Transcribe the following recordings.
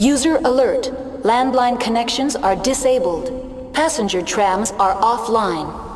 User alert. Landline connections are disabled. Passenger trams are offline.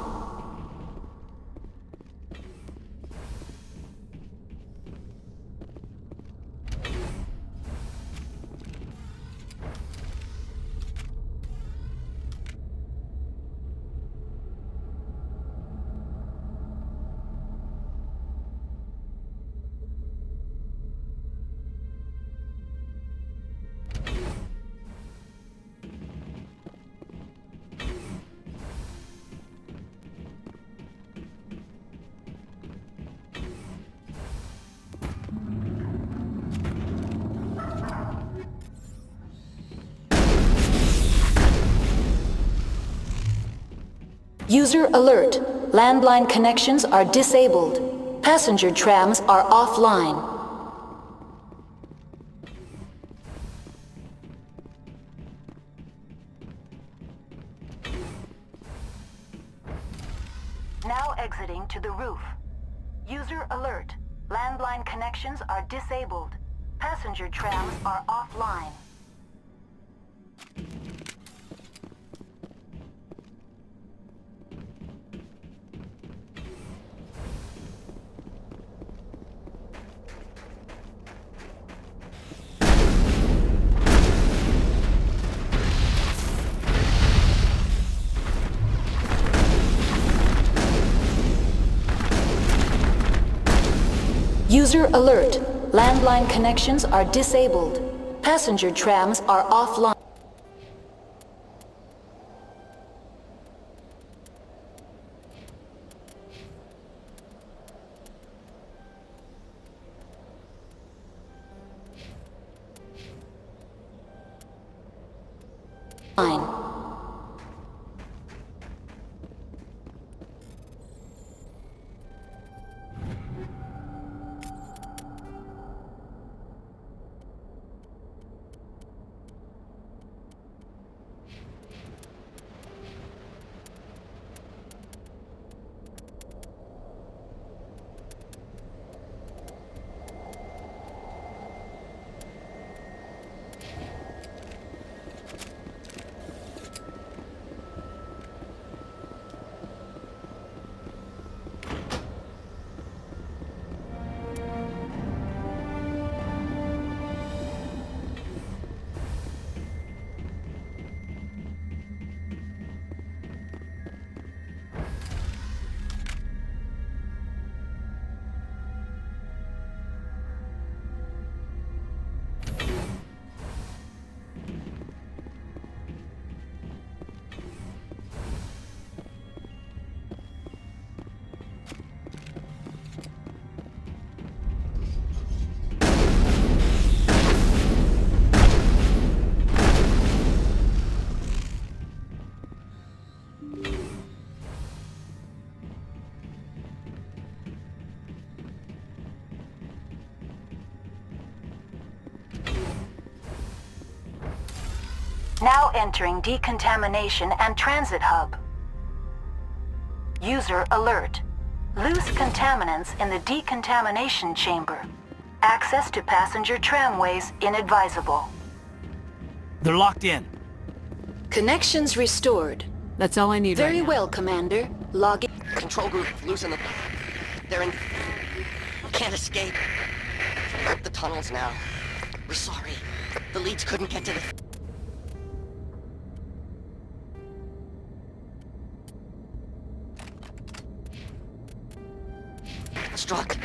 User alert. Landline connections are disabled. Passenger trams are offline. Now exiting to the roof. User alert. Landline connections are disabled. Passenger trams are offline. User alert. Landline connections are disabled. Passenger trams are offline. Now entering decontamination and transit hub. User alert. Loose contaminants in the decontamination chamber. Access to passenger tramways inadvisable. They're locked in. Connections restored. That's all I need Very right now. well, Commander. Log in. Control group, losing the... They're in... Can't escape. The tunnels now. We're sorry. The leads couldn't get to the... Struck.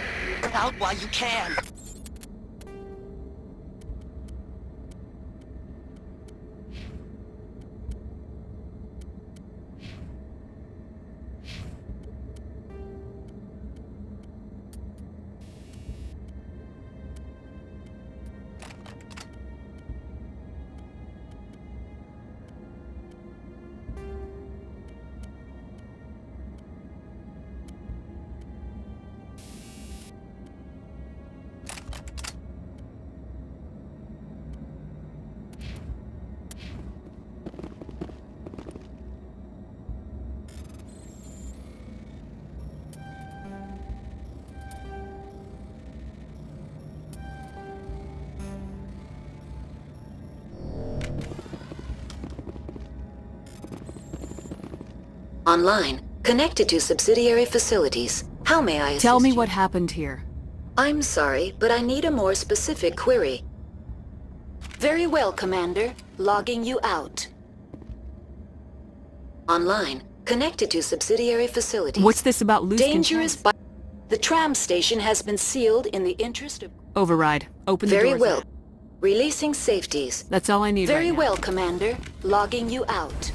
Get out while you can. Online. Connected to subsidiary facilities. How may I assist Tell me you? what happened here. I'm sorry, but I need a more specific query. Very well, Commander. Logging you out. Online. Connected to subsidiary facilities. What's this about loose Dangerous containers? The tram station has been sealed in the interest of... Override. Open the Very doors. well. Releasing safeties. That's all I need Very right now. well, Commander. Logging you out.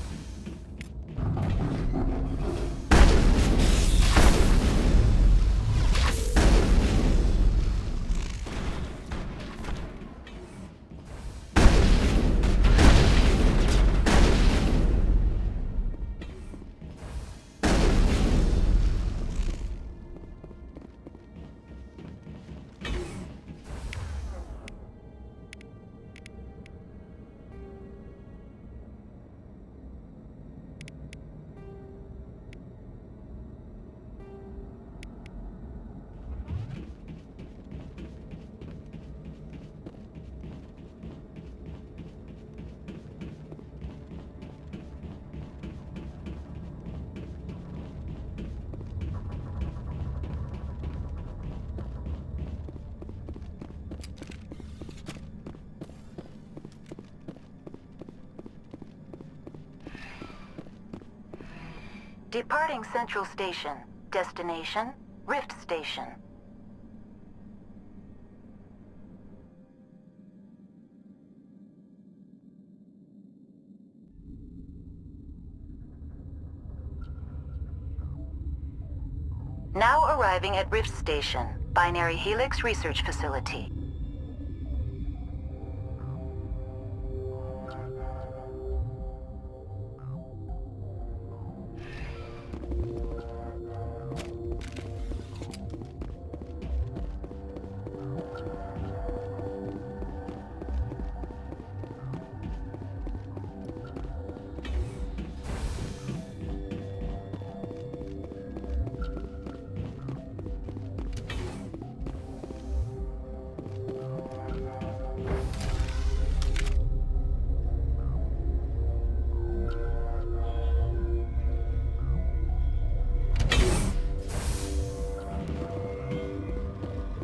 Departing Central Station. Destination, Rift Station. Now arriving at Rift Station, Binary Helix Research Facility.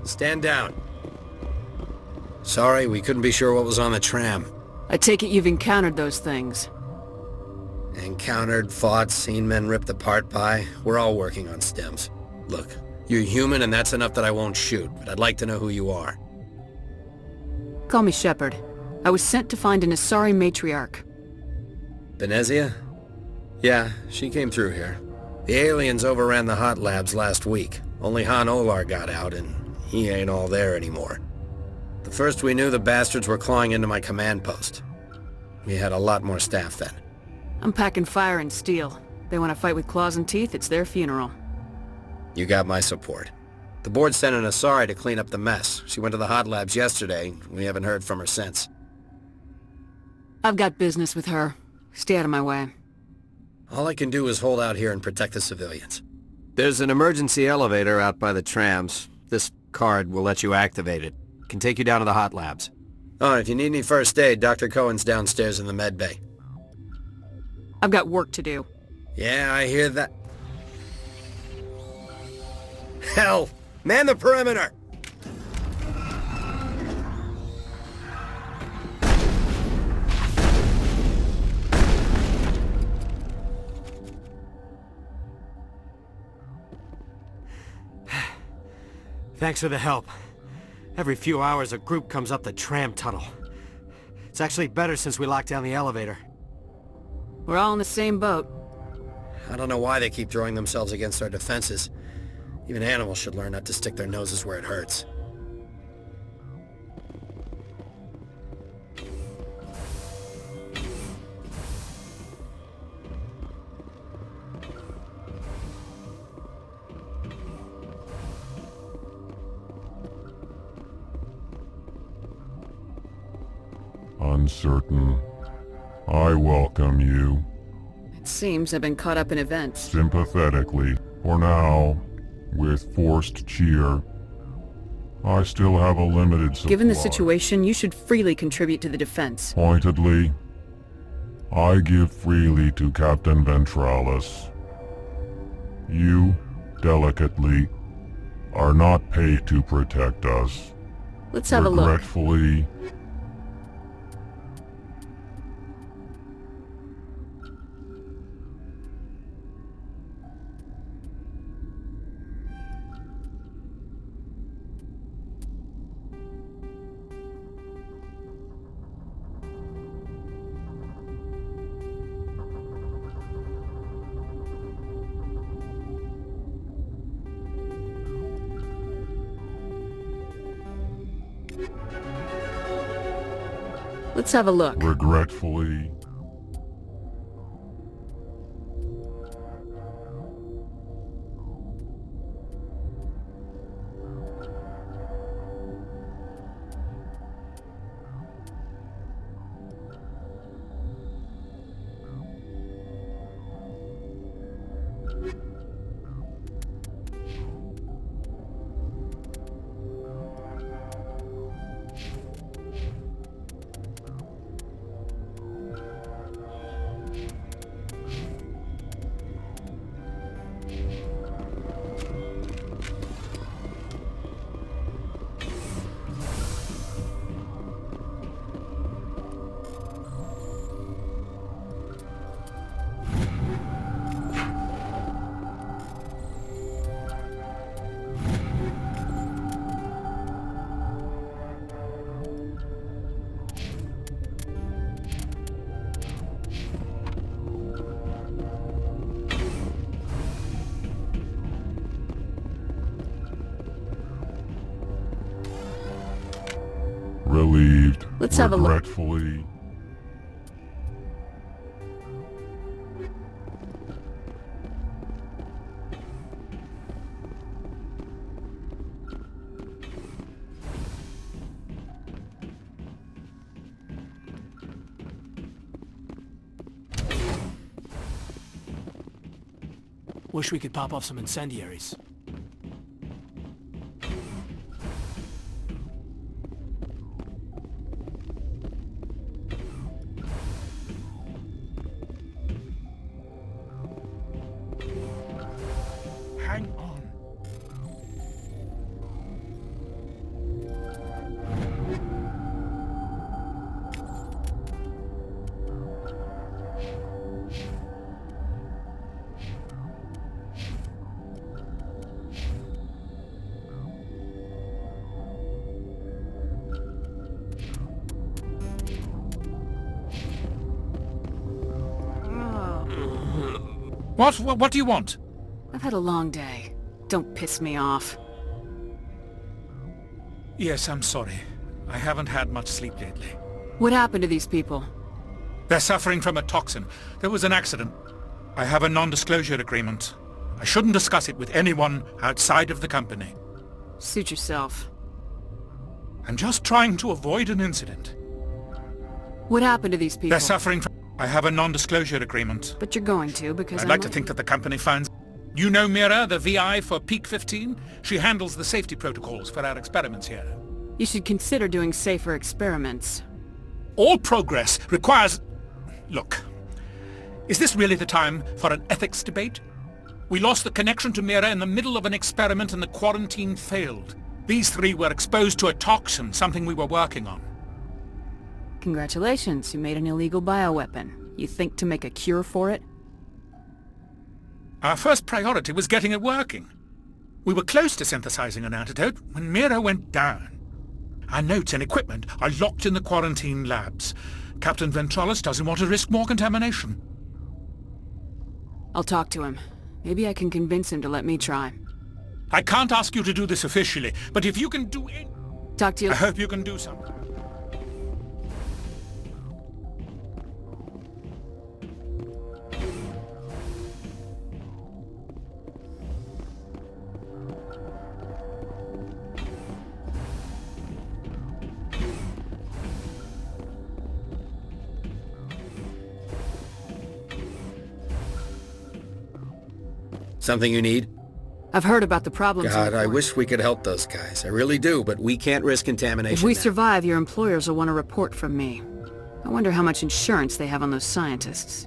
Stand down. Sorry, we couldn't be sure what was on the tram. I take it you've encountered those things. Encountered, fought, seen men ripped apart by. We're all working on stems. Look, you're human and that's enough that I won't shoot, but I'd like to know who you are. Call me Shepard. I was sent to find an Asari matriarch. Benezia? Yeah, she came through here. The aliens overran the hot labs last week. Only Han Olar got out and he ain't all there anymore. The first we knew, the bastards were clawing into my command post. We had a lot more staff then. I'm packing fire and steel. They want to fight with claws and teeth, it's their funeral. You got my support. The board sent an Asari to clean up the mess. She went to the hot labs yesterday. We haven't heard from her since. I've got business with her. Stay out of my way. All I can do is hold out here and protect the civilians. There's an emergency elevator out by the trams. This card will let you activate it. Can take you down to the hot labs. Oh, if you need any first aid, Dr. Cohen's downstairs in the med bay. I've got work to do. Yeah, I hear that. Hell! Man the perimeter! Thanks for the help. Every few hours a group comes up the tram tunnel. It's actually better since we locked down the elevator. We're all in the same boat. I don't know why they keep throwing themselves against our defenses. Even animals should learn not to stick their noses where it hurts. Uncertain. I welcome you. It seems I've been caught up in events. Sympathetically, for now, with forced cheer. I still have a limited supply. Given the situation, you should freely contribute to the defense. Pointedly, I give freely to Captain Ventralis. You, delicately, are not paid to protect us. Let's have a look. Regretfully, Let's have a look. regretfully, relieved, Let's have a look. regretfully, Wish we could pop off some incendiaries. Hang on. What do you want? I've had a long day. Don't piss me off. Yes, I'm sorry. I haven't had much sleep lately. What happened to these people? They're suffering from a toxin. There was an accident. I have a non-disclosure agreement. I shouldn't discuss it with anyone outside of the company. Suit yourself. I'm just trying to avoid an incident. What happened to these people? They're suffering from... I have a non-disclosure agreement. But you're going to, because I'd like to think that the company finds... You know Mira, the VI for Peak 15? She handles the safety protocols for our experiments here. You should consider doing safer experiments. All progress requires... Look, is this really the time for an ethics debate? We lost the connection to Mira in the middle of an experiment and the quarantine failed. These three were exposed to a toxin, something we were working on. Congratulations, you made an illegal bioweapon. You think to make a cure for it? Our first priority was getting it working. We were close to synthesizing an antidote when Mira went down. Our notes and equipment are locked in the quarantine labs. Captain Ventralis doesn't want to risk more contamination. I'll talk to him. Maybe I can convince him to let me try. I can't ask you to do this officially, but if you can do it... Talk to you... I hope you can do something. Something you need? I've heard about the problems. God, I wish we could help those guys. I really do, but we can't risk contamination. If we now. survive, your employers will want a report from me. I wonder how much insurance they have on those scientists.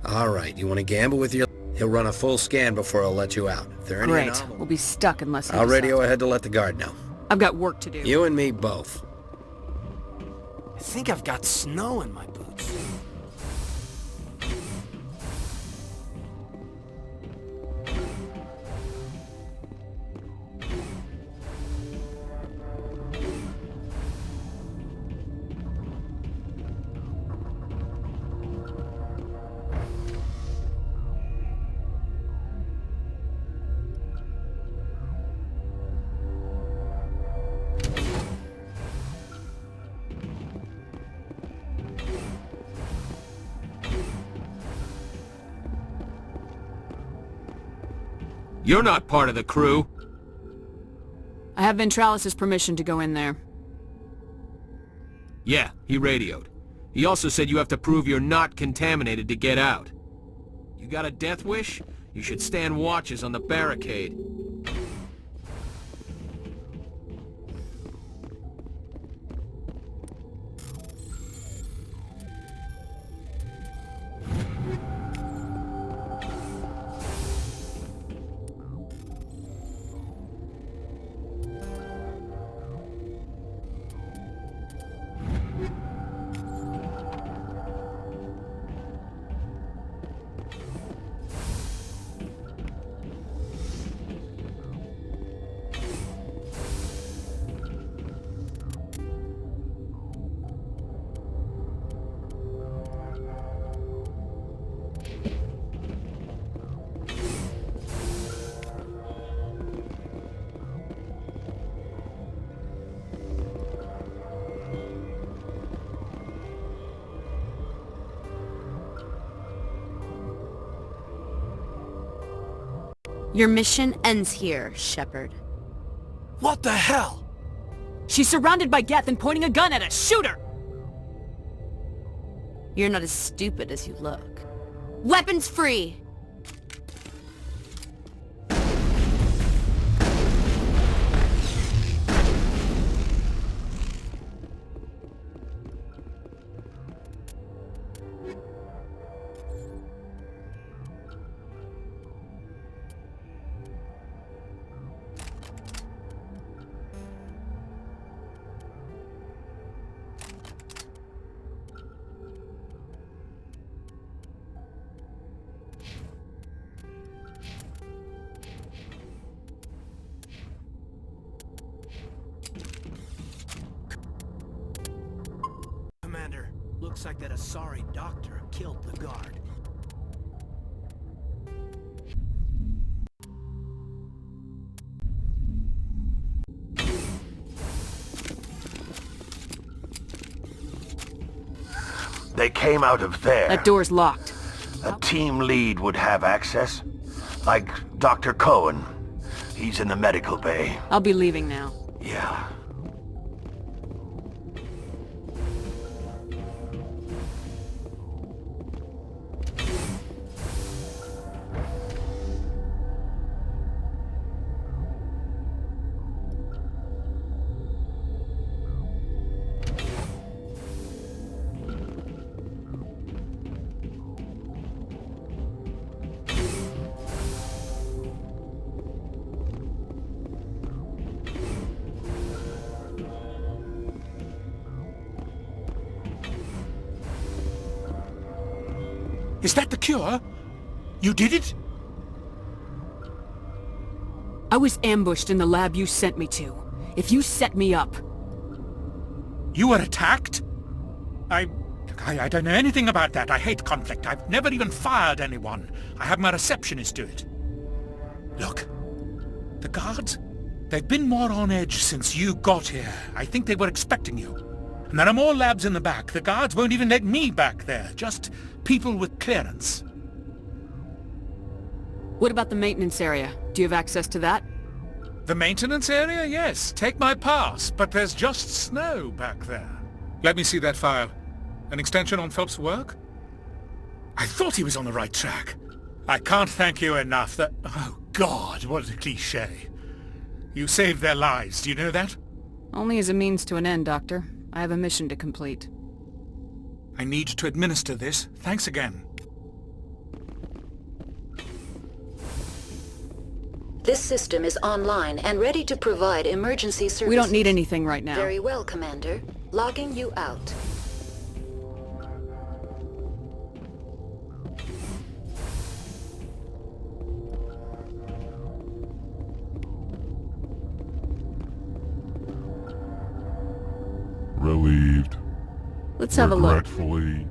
All right, you want to gamble with your... He'll run a full scan before he'll let you out. If there are any Great. anomalies, We'll be stuck unless he I'll radio decides. ahead to let the guard know. I've got work to do. You and me both. I think I've got snow in my boots. You're not part of the crew. I have Ventralis' permission to go in there. Yeah, he radioed. He also said you have to prove you're not contaminated to get out. You got a death wish? You should stand watches on the barricade. Your mission ends here, Shepard. What the hell? She's surrounded by Geth and pointing a gun at us! Shoot her! You're not as stupid as you look. Weapons free! Commander, looks like that Asari doctor killed the guard. They came out of there. That door's locked. A team lead would have access. Like Dr. Cohen. He's in the medical bay. I'll be leaving now. Yeah. Is that the cure? You did it? I was ambushed in the lab you sent me to. If you set me up... You were attacked? I don't know anything about that. I hate conflict. I've never even fired anyone. I have my receptionist do it. Look, the guards, they've been more on edge since you got here. I think they were expecting you. And there are more labs in the back. The guards won't even let me back there. Just people with clearance. What about the maintenance area? Do you have access to that? The maintenance area? Yes. Take my pass. But there's just snow back there. Let me see that file. An extension on Phelps' work? I thought he was on the right track. I can't thank you enough that... Oh, God, what a cliché. You saved their lives. Do you know that? Only as a means to an end, Doctor. I have a mission to complete. I need to administer this. Thanks again. This system is online and ready to provide emergency services. We don't need anything right now. Very well, Commander. Logging you out. Relieved. Let's have a look. Regretfully